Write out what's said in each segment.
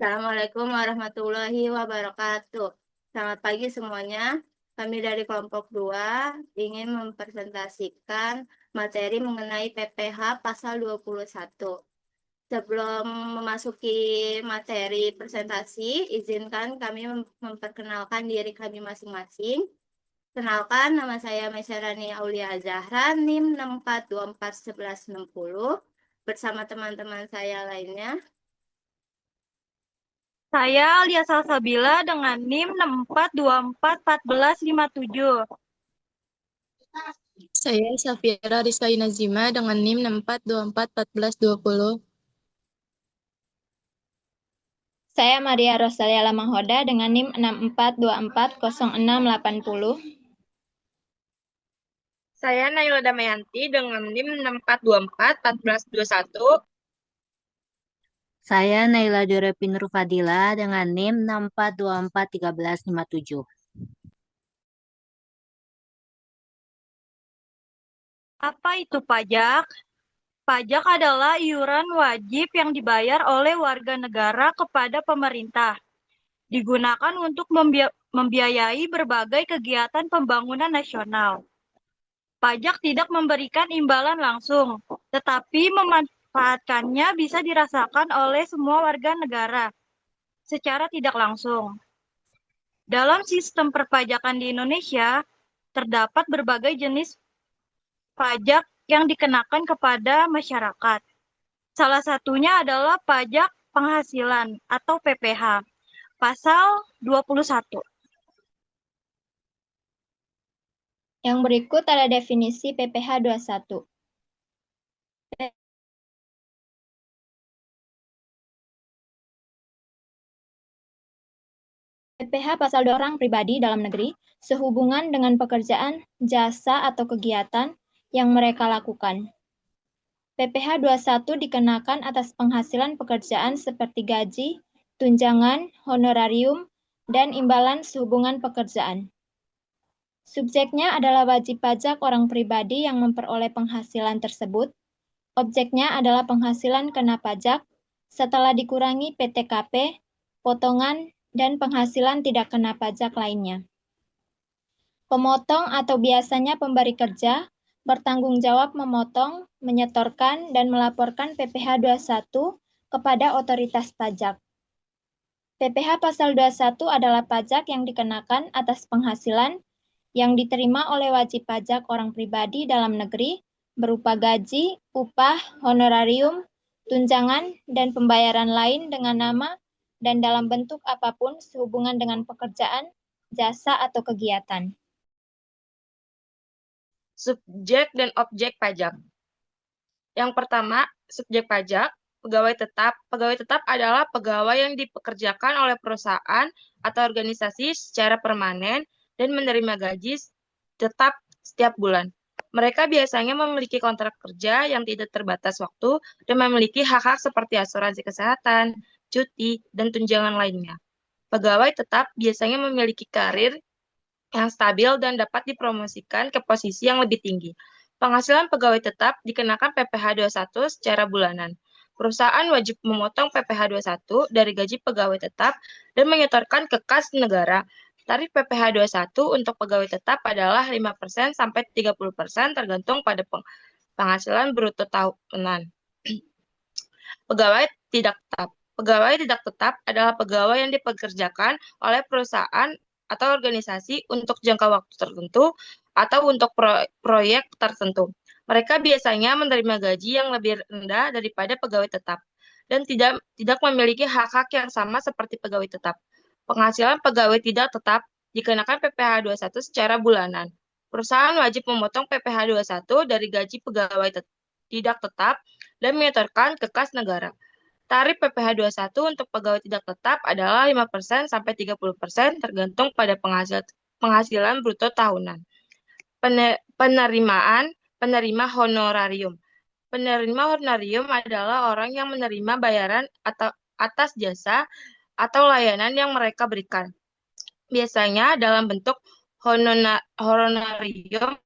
Assalamualaikum warahmatullahi wabarakatuh. Selamat pagi semuanya. Kami dari kelompok 2 ingin mempresentasikan materi mengenai PPH pasal 21. Sebelum memasuki materi presentasi, izinkan kami memperkenalkan diri kami masing-masing. Kenalkan, nama saya Mesyarani Aulia Zahra, NIM 64241160, bersama teman-teman saya lainnya. Saya Alia Salsabila dengan NIM 64241457. Saya Safira Rizky Nazima dengan NIM 64241420. Saya Maria Rosalia Lamanghoda dengan NIM 64240680. Saya Naila Damayanti dengan NIM 64241421. Saya Naila Jorepin Rufadila dengan NIM 64241357. Apa itu pajak? Pajak adalah iuran wajib yang dibayar oleh warga negara kepada pemerintah. Digunakan untuk membiayai berbagai kegiatan pembangunan nasional. Pajak tidak memberikan imbalan langsung, tetapi memanfaatkannya bisa dirasakan oleh semua warga negara secara tidak langsung. Dalam sistem perpajakan di Indonesia, terdapat berbagai jenis pajak yang dikenakan kepada masyarakat. Salah satunya adalah pajak penghasilan atau PPH, pasal 21. Yang berikut ada definisi PPH 21. PPH pasal 2 orang pribadi dalam negeri sehubungan dengan pekerjaan, jasa, atau kegiatan yang mereka lakukan. PPH 21 dikenakan atas penghasilan pekerjaan seperti gaji, tunjangan, honorarium, dan imbalan sehubungan pekerjaan. Subjeknya adalah wajib pajak orang pribadi yang memperoleh penghasilan tersebut. Objeknya adalah penghasilan kena pajak setelah dikurangi PTKP, potongan, dan penghasilan tidak kena pajak lainnya. Pemotong atau biasanya pemberi kerja bertanggung jawab memotong, menyetorkan, dan melaporkan PPH 21 kepada otoritas pajak. PPH pasal 21 adalah pajak yang dikenakan atas penghasilan yang diterima oleh wajib pajak orang pribadi dalam negeri berupa gaji, upah, honorarium, tunjangan, dan pembayaran lain dengan nama dan dalam bentuk apapun sehubungan dengan pekerjaan, jasa, atau kegiatan. Subjek dan objek pajak. Yang pertama, subjek pajak, pegawai tetap. Pegawai tetap adalah pegawai yang dipekerjakan oleh perusahaan atau organisasi secara permanen dan menerima gaji tetap setiap bulan. Mereka biasanya memiliki kontrak kerja yang tidak terbatas waktu dan memiliki hak-hak seperti asuransi kesehatan, cuti, dan tunjangan lainnya. Pegawai tetap biasanya memiliki karir yang stabil dan dapat dipromosikan ke posisi yang lebih tinggi. Penghasilan pegawai tetap dikenakan PPH 21 secara bulanan. Perusahaan wajib memotong PPH 21 dari gaji pegawai tetap dan menyetorkan ke kas negara. Tarif PPH 21 untuk pegawai tetap adalah 5% sampai 30% tergantung pada penghasilan bruto tahunan. Pegawai tidak tetap. Pegawai tidak tetap adalah pegawai yang dipekerjakan oleh perusahaan atau organisasi untuk jangka waktu tertentu atau untuk proyek tertentu. Mereka biasanya menerima gaji yang lebih rendah daripada pegawai tetap dan tidak memiliki hak-hak yang sama seperti pegawai tetap. Penghasilan pegawai tidak tetap dikenakan PPH 21 secara bulanan. Perusahaan wajib memotong PPH 21 dari gaji pegawai tidak tetap dan menyetorkan ke kas negara. Tarif PPH 21 untuk pegawai tidak tetap adalah 5% sampai 30% tergantung pada penghasilan bruto tahunan. Penerima honorarium. Penerima honorarium adalah orang yang menerima bayaran atas jasa atau layanan yang mereka berikan. Biasanya dalam bentuk honorarium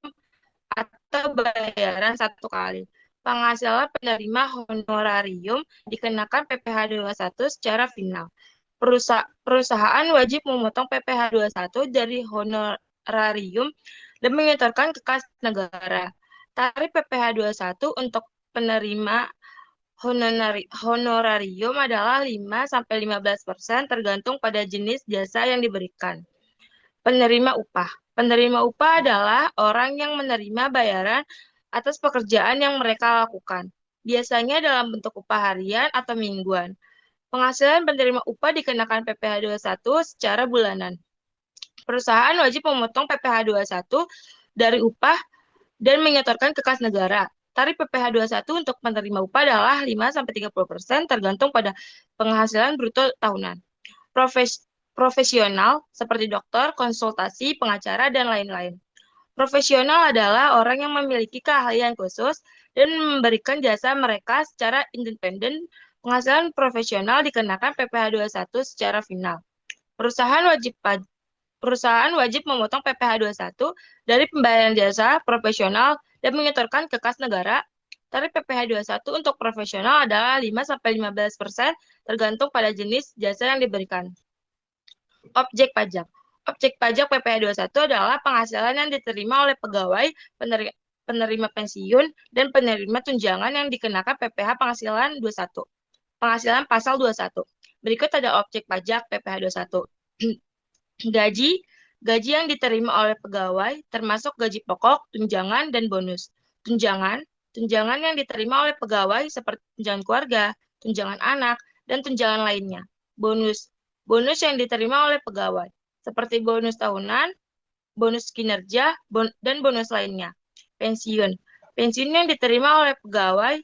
atau bayaran satu kali. Penghasilan penerima honorarium dikenakan PPh 21 secara final. Perusahaan wajib memotong PPh 21 dari honorarium dan menyetorkan ke kas negara. Tarif PPh 21 untuk penerima honorarium adalah 5-15% tergantung pada jenis jasa yang diberikan. Penerima upah. Penerima upah adalah orang yang menerima bayaran atas pekerjaan yang mereka lakukan, biasanya dalam bentuk upah harian atau mingguan. Penghasilan penerima upah dikenakan PPh 21 secara bulanan. Perusahaan wajib memotong PPh 21 dari upah dan menyetorkan ke kas negara. Tarif PPh 21 untuk penerima upah adalah 5-30% tergantung pada penghasilan bruto tahunan. Profesional seperti dokter, konsultasi, pengacara, dan lain-lain. Profesional adalah orang yang memiliki keahlian khusus dan memberikan jasa mereka secara independen. Penghasilan profesional dikenakan PPh 21 secara final. Perusahaan wajib memotong PPh 21 dari pembayaran jasa profesional dan menyetorkan ke kas negara. Tarif PPh 21 untuk profesional adalah 5-15% tergantung pada jenis jasa yang diberikan. Objek pajak. Objek pajak PPh 21 adalah penghasilan yang diterima oleh pegawai, penerima pensiun, dan penerima tunjangan yang dikenakan PPh penghasilan 21. Penghasilan pasal 21. Berikut ada objek pajak PPh 21. Gaji yang diterima oleh pegawai, termasuk gaji pokok, tunjangan, dan bonus. Tunjangan yang diterima oleh pegawai seperti tunjangan keluarga, tunjangan anak, dan tunjangan lainnya. Bonus yang diterima oleh pegawai, seperti bonus tahunan, bonus kinerja, dan bonus lainnya. Pensiun yang diterima oleh pegawai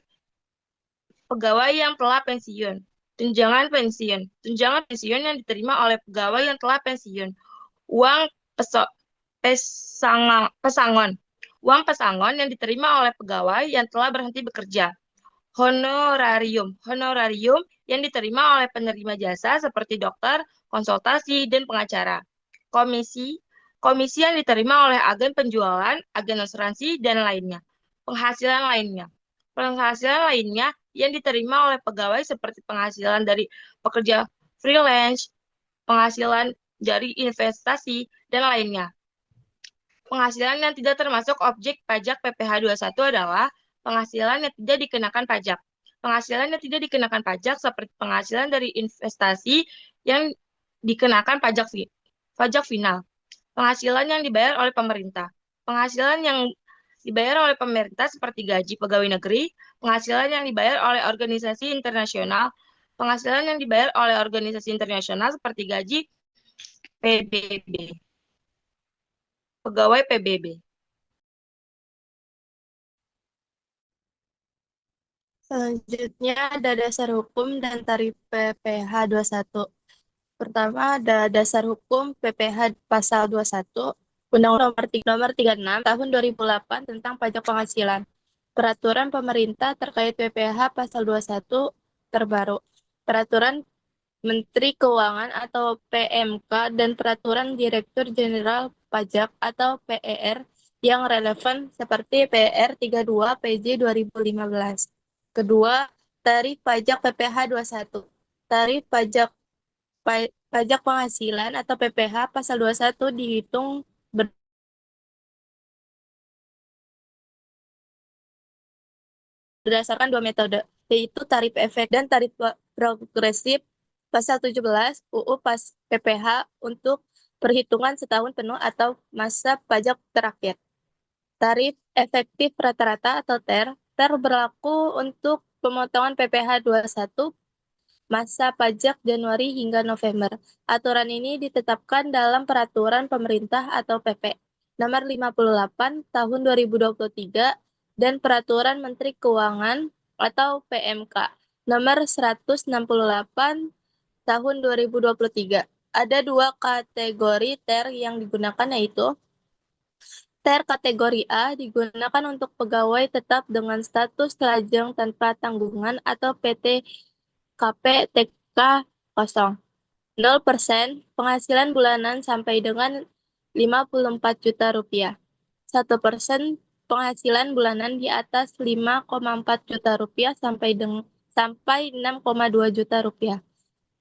yang telah pensiun. Tunjangan pensiun yang diterima oleh pegawai yang telah pensiun. Uang pesangon yang diterima oleh pegawai yang telah berhenti bekerja. Honorarium yang diterima oleh penerima jasa seperti dokter, konsultasi, dan pengacara. Komisi yang diterima oleh agen penjualan, agen asuransi, dan lainnya. Penghasilan lainnya yang diterima oleh pegawai seperti penghasilan dari pekerja freelance, penghasilan dari investasi, dan lainnya. Penghasilan yang tidak termasuk objek pajak PPh 21 adalah penghasilan yang tidak dikenakan pajak. Penghasilan yang tidak dikenakan pajak seperti penghasilan dari investasi yang dikenakan pajak final. Penghasilan yang dibayar oleh pemerintah. Penghasilan yang dibayar oleh pemerintah seperti gaji pegawai negeri, penghasilan yang dibayar oleh organisasi internasional, penghasilan yang dibayar oleh organisasi internasional seperti gaji pegawai PBB. Selanjutnya ada dasar hukum dan tarif PPh 21. Pertama ada dasar hukum PPh pasal 21 Undang-Undang Nomor 36 Tahun 2008 tentang pajak penghasilan. Peraturan pemerintah terkait PPh pasal 21 terbaru. Peraturan Menteri Keuangan atau PMK dan Peraturan Direktur Jenderal Pajak atau PER yang relevan seperti PR 32 PJ 2015. Kedua, tarif pajak PPh 21. Tarif pajak penghasilan atau PPh pasal 21 dihitung berdasarkan dua metode, yaitu tarif efek dan tarif progresif pasal 17 UU PPh untuk perhitungan setahun penuh atau masa pajak terakhir. Tarif efektif rata-rata atau TER berlaku untuk pemotongan PPh 21 masa pajak Januari hingga November. Aturan ini ditetapkan dalam Peraturan Pemerintah atau PP Nomor 58 Tahun 2023 dan Peraturan Menteri Keuangan atau PMK Nomor 168 Tahun 2023. Ada dua kategori TER yang digunakan, yaitu TER kategori A digunakan untuk pegawai tetap dengan status lajang tanpa tanggungan atau PTKP TK 0%, penghasilan bulanan sampai dengan 54 juta rupiah. 1% penghasilan bulanan di atas 5,4 juta rupiah sampai 6,2 juta rupiah.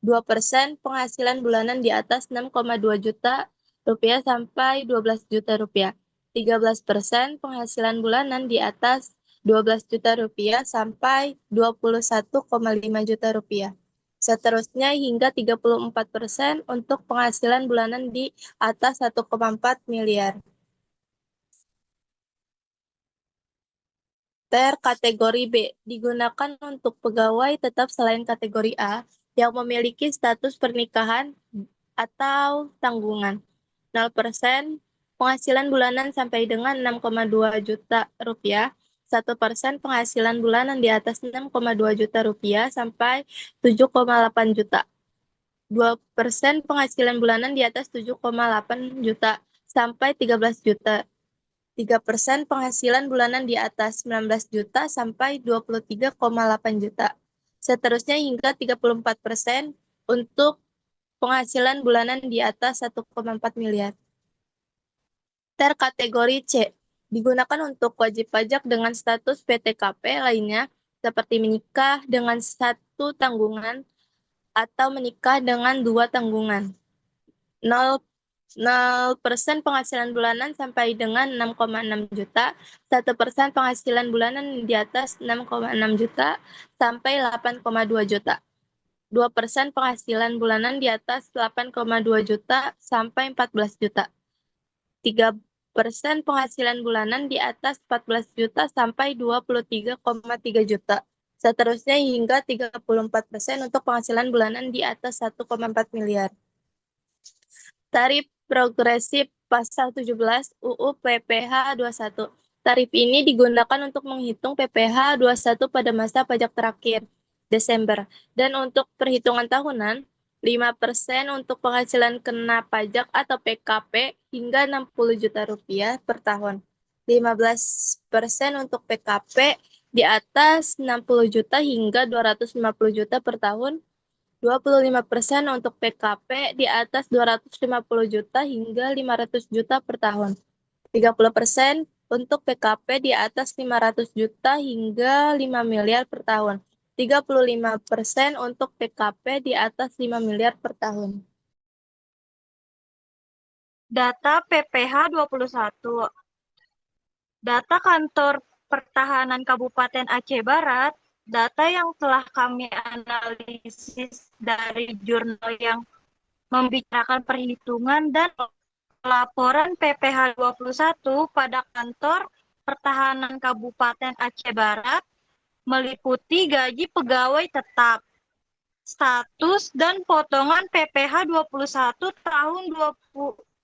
2% penghasilan bulanan di atas 6,2 juta rupiah sampai 12 juta rupiah. 13% penghasilan bulanan di atas 12 juta rupiah sampai 21,5 juta rupiah. Seterusnya hingga 34% untuk penghasilan bulanan di atas 1,4 miliar. Kategori B digunakan untuk pegawai tetap selain kategori A yang memiliki status pernikahan atau tanggungan. 0% penghasilan bulanan sampai dengan 6,2 juta rupiah. 1% penghasilan bulanan di atas 6,2 juta rupiah sampai 7,8 juta. 2% penghasilan bulanan di atas 7,8 juta sampai 13 juta. 3% penghasilan bulanan di atas 19 juta sampai 23,8 juta. Seterusnya hingga 34% untuk penghasilan bulanan di atas 1,4 miliar. Kategori C digunakan untuk wajib pajak dengan status PTKP lainnya seperti menikah dengan satu tanggungan atau menikah dengan dua tanggungan. 0% penghasilan bulanan sampai dengan 6,6 juta, 1% penghasilan bulanan di atas 6,6 juta sampai 8,2 juta. 2% penghasilan bulanan di atas 8,2 juta sampai 14 juta. 3% penghasilan bulanan di atas 14 juta sampai 23,3 juta. Seterusnya hingga 34% untuk penghasilan bulanan di atas 1,4 miliar. Tarif progresif pasal 17 UU PPh 21. Tarif ini digunakan untuk menghitung PPh 21 pada masa pajak terakhir, Desember. Dan untuk perhitungan tahunan, 5% untuk penghasilan kena pajak atau PKP hingga 60 juta rupiah per tahun. 15% untuk PKP di atas 60 juta hingga 250 juta per tahun. 25% untuk PKP di atas 250 juta hingga 500 juta per tahun. 30% untuk PKP di atas 500 juta hingga 5 miliar per tahun. 35% untuk PKP di atas 5 miliar per tahun. Data PPh 21. Data Kantor Pertahanan Kabupaten Aceh Barat, data yang telah kami analisis dari jurnal yang membicarakan perhitungan dan laporan PPh 21 pada Kantor Pertahanan Kabupaten Aceh Barat meliputi gaji pegawai tetap, status dan potongan PPh 21 tahun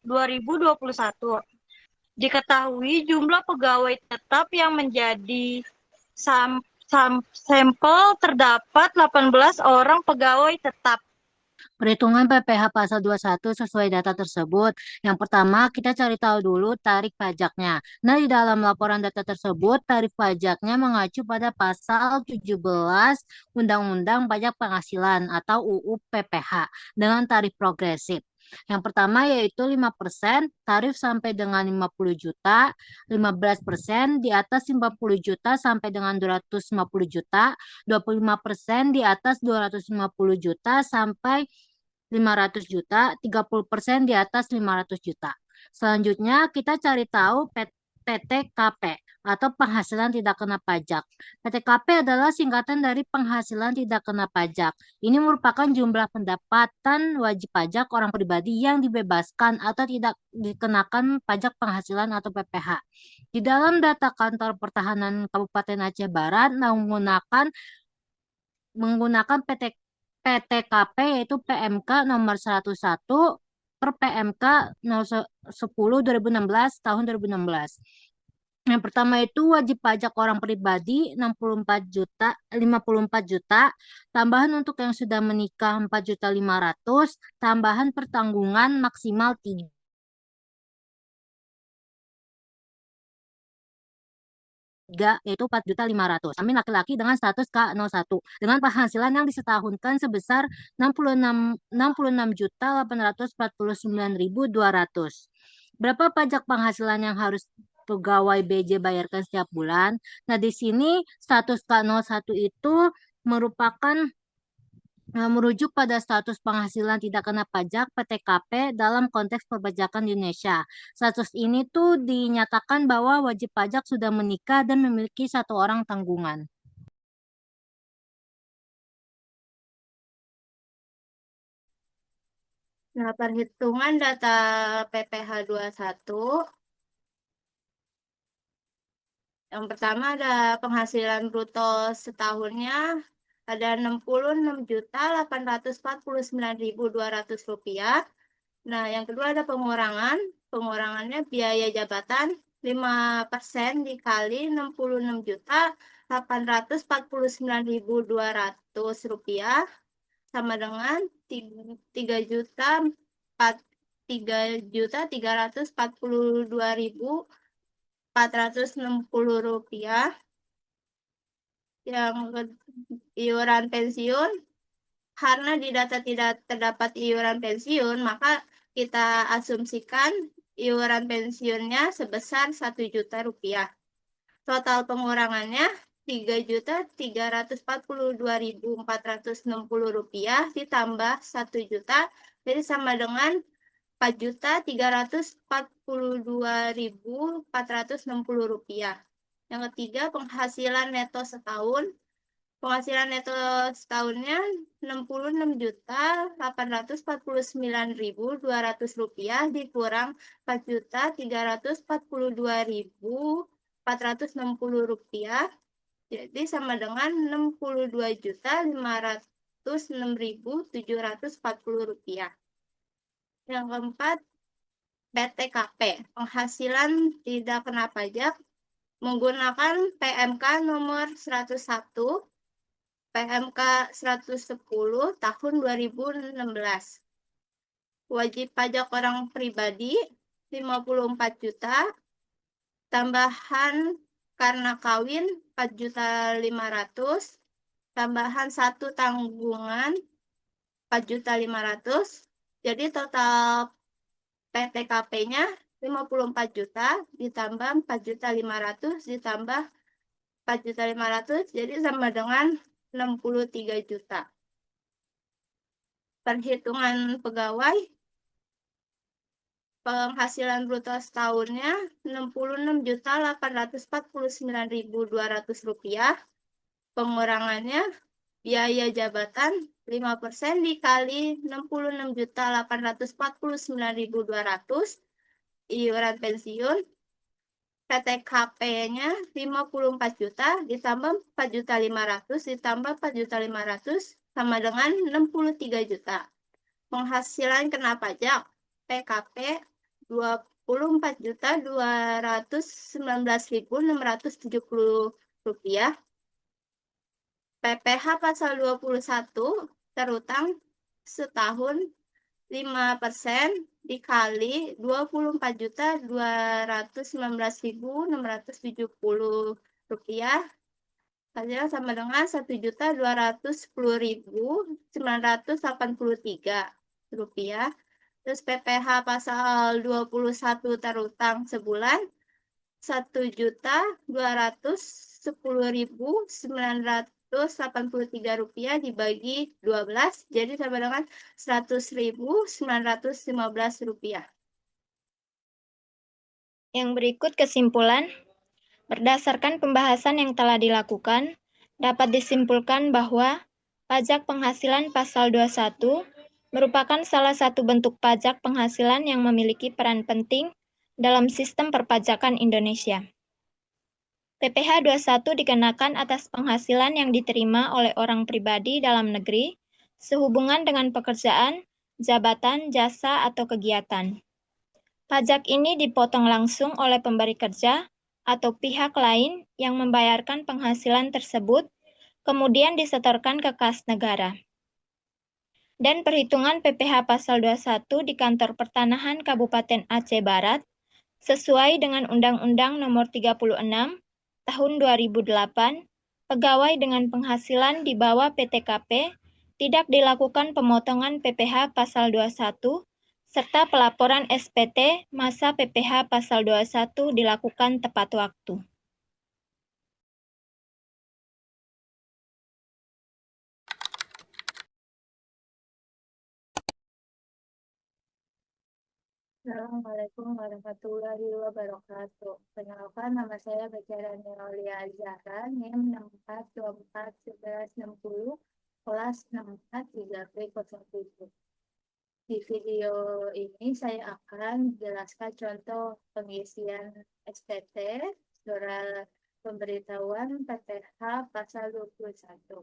2021. Diketahui jumlah pegawai tetap yang menjadi sampel terdapat 18 orang pegawai tetap. Perhitungan PPh pasal 21 sesuai data tersebut. Yang pertama, kita cari tahu dulu tarif pajaknya. Nah, di dalam laporan data tersebut, tarif pajaknya mengacu pada pasal 17 Undang-Undang Pajak Penghasilan atau UU PPh dengan tarif progresif. Yang pertama yaitu 5% tarif sampai dengan 50 juta, 15% di atas 50 juta sampai dengan 250 juta, 25% di atas 250 juta sampai 500 juta, 30% di atas 500 juta. Selanjutnya kita cari tahu PTKP atau penghasilan tidak kena pajak. PTKP adalah singkatan dari penghasilan tidak kena pajak. Ini merupakan jumlah pendapatan wajib pajak orang pribadi yang dibebaskan atau tidak dikenakan pajak penghasilan atau PPh. Di dalam data Kantor Pertahanan Kabupaten Aceh Barat menggunakan PTKP yaitu PMK nomor 101 per PMK 10 2016 tahun 2016. Yang pertama itu wajib pajak orang pribadi 54 juta, 54 juta, tambahan untuk yang sudah menikah 4.500.000, tambahan pertanggungan maksimal 3 yaitu 4.500.000. Kami laki-laki dengan status K01 dengan penghasilan yang disetahunkan sebesar 66.849.200. Berapa pajak penghasilan yang harus pegawai BJ bayarkan setiap bulan. Nah, di sini status K01 itu merupakan merujuk pada status penghasilan tidak kena pajak (PTKP) dalam konteks perpajakan di Indonesia. Status ini tuh dinyatakan bahwa wajib pajak sudah menikah dan memiliki satu orang tanggungan. Nah, perhitungan data PPh 21. Yang pertama ada penghasilan bruto setahunnya ada Rp64.849.200. Nah, yang kedua ada pengurangan. Pengurangannya biaya jabatan 5% dikali Rp66.849.200 sama dengan 3.342.460 rupiah. Yang iuran pensiun, karena di data tidak terdapat iuran pensiun, maka kita asumsikan iuran pensiunnya sebesar 1 juta rupiah. Total pengurangannya 3.342.460 rupiah ditambah 1 juta, jadi sama dengan 4.342.460 rupiah. Yang ketiga, penghasilan neto setahun. Penghasilan neto setahunnya Rp64.849.200 dikurang Rp4.342.460, jadi sama dengan Rp62.506.740. Yang keempat, PTKP, penghasilan tidak kena pajak, menggunakan PMK nomor 101, PMK 110 tahun 2016. Wajib pajak orang pribadi 54 juta, tambahan karena kawin 4.500.000, tambahan 1 tanggungan 4.500.000, jadi total PTKP-nya 54 juta ditambah 4.500.000 ditambah 4.500.000, jadi sama dengan 63 juta. Perhitungan pegawai, penghasilan bruto setahunnya Rp66.849.200. Pengurangannya biaya jabatan 5% dikali Rp66.849.200. Iuran pensiun PTKP-nya 54 juta ditambah 4.500.000 ditambah 4.500.000 sama dengan 63 juta. Penghasilan kena pajak PKP 24.219.670 rupiah. PPh pasal 21 terutang setahun 5% dikali 24.219.670 rupiah, hasilnya sama dengan 1.210.983 rupiah. Terus PPh pasal 21 terutang sebulan 1.210.983 rupiah dibagi 12, jadi sama dengan 100.915 rupiah. Yang berikut kesimpulan. Berdasarkan pembahasan yang telah dilakukan, dapat disimpulkan bahwa pajak penghasilan pasal 21 merupakan salah satu bentuk pajak penghasilan yang memiliki peran penting dalam sistem perpajakan Indonesia. PPh 21 dikenakan atas penghasilan yang diterima oleh orang pribadi dalam negeri sehubungan dengan pekerjaan, jabatan, jasa, atau kegiatan. Pajak ini dipotong langsung oleh pemberi kerja atau pihak lain yang membayarkan penghasilan tersebut, kemudian disetorkan ke kas negara. Dan perhitungan PPh pasal 21 di Kantor Pertanahan Kabupaten Aceh Barat sesuai dengan Undang-Undang Nomor 36 Tahun 2008, pegawai dengan penghasilan di bawah PTKP tidak dilakukan pemotongan PPh pasal 21 serta pelaporan SPT masa PPh pasal 21 dilakukan tepat waktu. Assalamualaikum warahmatullahi wabarakatuh. Perkenalkan, nama saya Bacarani Aulia Zahra, NIM 64241160, kelas 64 3B07. Di video ini saya akan menjelaskan contoh pengisian SPT, surat pemberitahuan PPh pasal 21.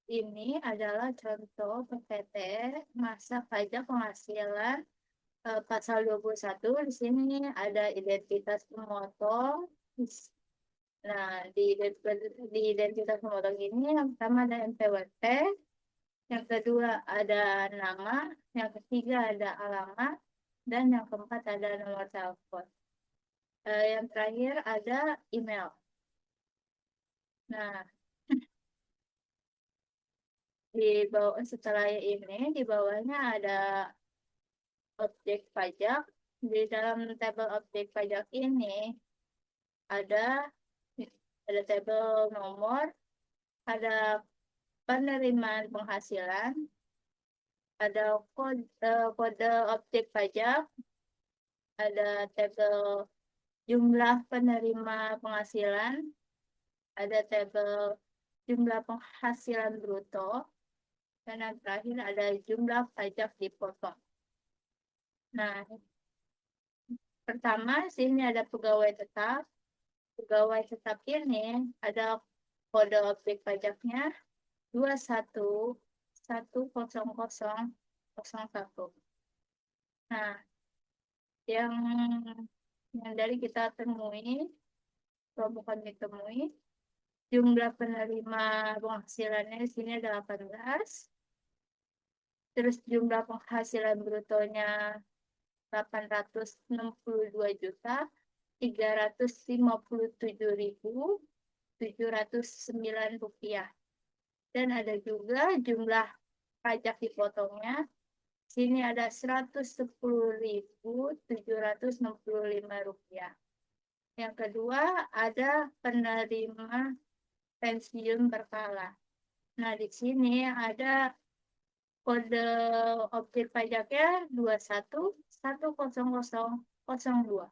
Ini adalah contoh PPT masa pajak penghasilan pasal 21. Di sini ada identitas pemotong. Nah, di identitas pemotong ini yang pertama ada NPWP, yang kedua ada nama, yang ketiga ada alamat, dan yang keempat ada nomor telepon. Yang terakhir ada email. Nah, di bawah setelah ini di bawahnya ada objek pajak. Di dalam tabel objek pajak ini ada tabel nomor, ada penerimaan penghasilan, ada kode objek pajak, ada tabel jumlah penerima penghasilan, ada tabel jumlah penghasilan bruto, dan yang terakhir ada jumlah pajak dipotong. Nah, pertama sini ada pegawai tetap. Pegawai tetap ini ada kode objek pajaknya 21100001. Nah, yang dari kita temui, kalau bukan ditemui, jumlah penerima penghasilannya di sini ada 18. Terus jumlah penghasilan brutonya 862.357.709 rupiah. Dan ada juga jumlah pajak dipotongnya. Sini ada 110.765 rupiah. Yang kedua ada penerima pensiun berkala. Nah, di sini ada kode objek pajaknya 21100002.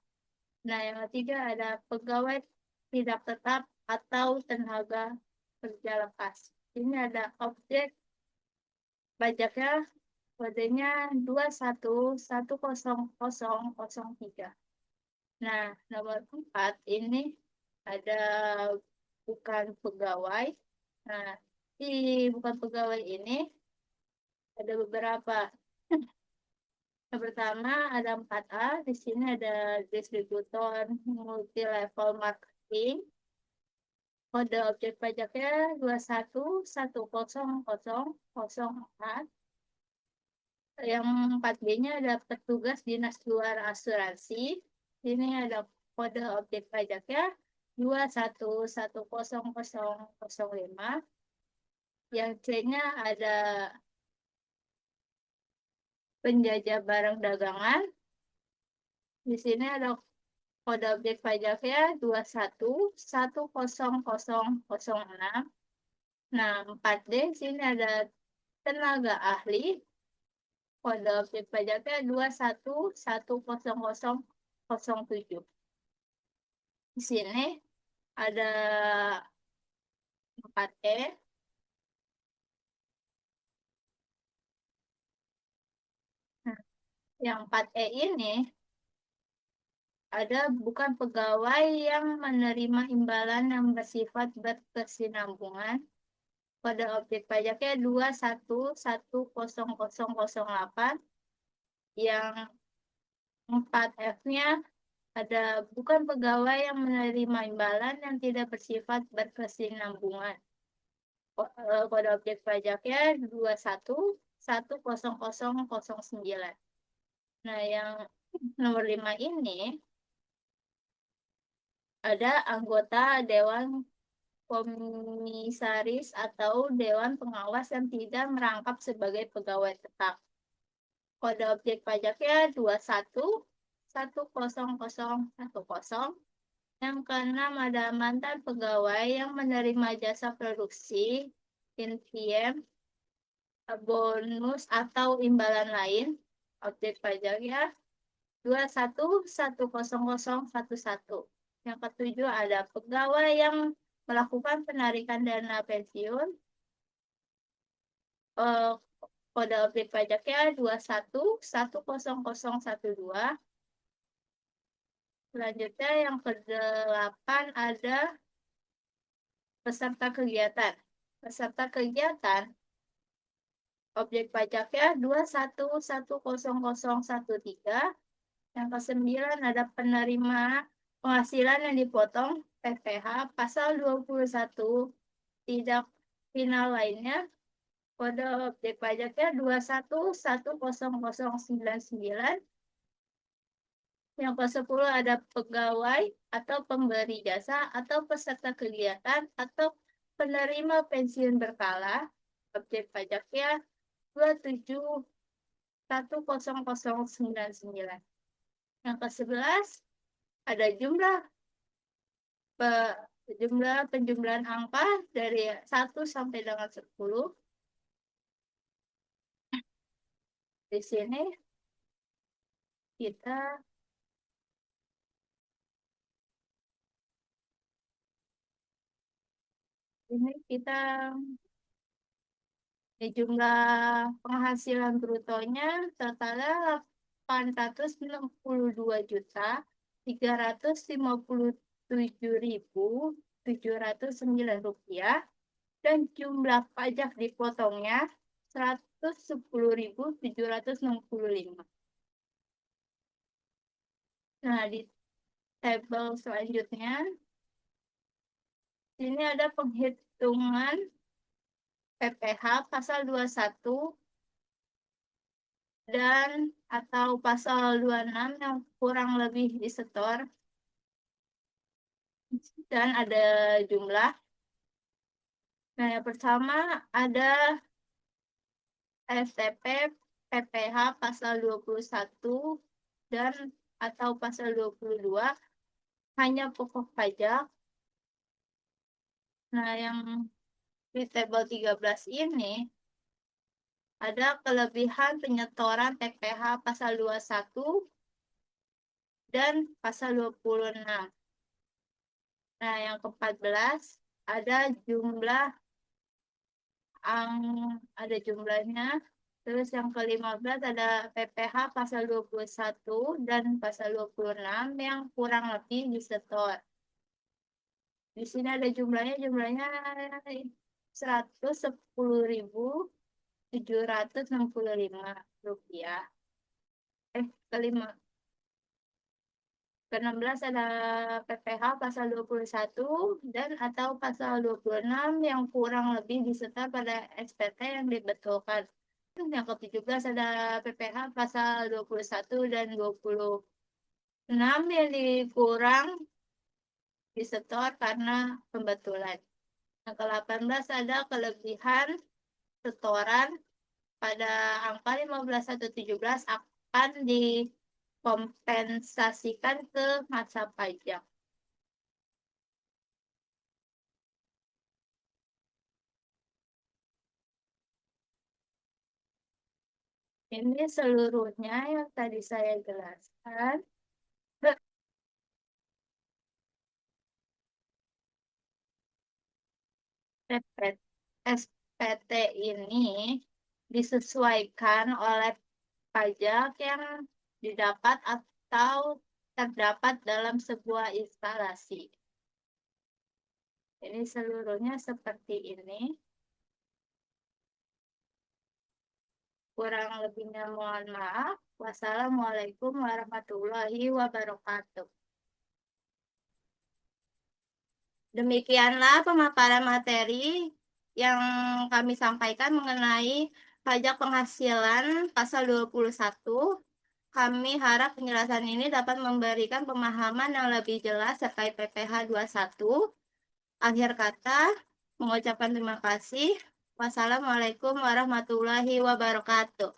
Nah, yang ketiga ada pegawai tidak tetap atau tenaga kerja lepas. Ini ada objek pajaknya, kodenya 21100003. Nah, nomor 4 ini ada bukan pegawai. Nah, di bukan pegawai ini ada beberapa. Yang pertama ada 4A, di sini ada distributor multi level marketing. Kode objek pajaknya 21100004. Yang 4B-nya ada petugas dinas luar asuransi. Ini ada kode objek pajaknya 21100005. Yang C-nya ada penjajah barang dagangan. Di sini ada kode objek pajaknya 21100006. Nah, 4D sini ada tenaga ahli. Kode objek pajaknya 21100007. Di sini ada 4E. Nah, yang 4E ini ada bukan pegawai yang menerima imbalan yang bersifat berkesinambungan. Kode objek pajaknya 21100008. Yang 4F-nya ada bukan pegawai yang menerima imbalan yang tidak bersifat berkesinambungan. Kode objek pajaknya 21100009. Nah, yang nomor 5 ini ada anggota Dewan Komisaris atau Dewan Pengawas yang tidak merangkap sebagai pegawai tetap. Kode objek pajaknya 21100010. Yang keenam ada mantan pegawai yang menerima jasa produksi, infiem, bonus atau imbalan lain. Objek pajaknya 21100011. Yang ketujuh ada pegawai yang melakukan penarikan dana pensiun. Kode objek pajaknya 21100012. Selanjutnya yang ke-8 ada peserta kegiatan. Peserta kegiatan objek pajaknya 21100013. Yang ke-9 ada penerima penghasilan yang dipotong PPh pasal 21 tidak final lainnya. Kode objek pajaknya 21100099. Yang ke-10 ada pegawai atau pemberi jasa atau peserta kegiatan atau penerima pensiun berkala. Objek pajaknya 27100099. Yang ke-11 ada jumlah penjumlahan angka dari 1 sampai dengan 10. Di sini kita jumlah penghasilan brutonya totalnya 892.357.709 rupiah, dan jumlah pajak dipotongnya 110.765. Nah, di tabel selanjutnya ini ada penghitungan PPh pasal 21 dan atau pasal 26 yang kurang lebih disetor, dan ada jumlah. Nah, yang pertama ada STP PPh pasal 21 dan atau pasal 22 hanya pokok pajak. Nah, yang di tabel 13 ini ada kelebihan penyetoran PPh pasal 21 dan pasal 26. Nah, yang ke-14 ada jumlahnya. Terus yang ke-15 ada PPh pasal 21 dan pasal 26 yang kurang lebih disetor. Di sini ada jumlahnya 110.765 rupiah. Ke-16 ada PPh pasal 21 dan atau pasal 26 yang kurang lebih disetor pada SPT yang dibetulkan. Yang ke-17 ada PPh pasal 21 dan 26 yang dikurang disetor karena pembetulan. Yang ke-18 ada kelebihan setoran pada angka 15.117 akan dikompensasikan ke masa pajak. Ini seluruhnya yang tadi saya jelaskan. SPT ini disesuaikan oleh pajak yang didapat atau terdapat dalam sebuah instalasi. Ini seluruhnya seperti ini. Kurang lebihnya mohon maaf. Wassalamualaikum warahmatullahi wabarakatuh. Demikianlah pemaparan materi yang kami sampaikan mengenai pajak penghasilan pasal 21. Kami harap penjelasan ini dapat memberikan pemahaman yang lebih jelas terkait PPh 21. Akhir kata, mengucapkan terima kasih. Wassalamualaikum warahmatullahi wabarakatuh.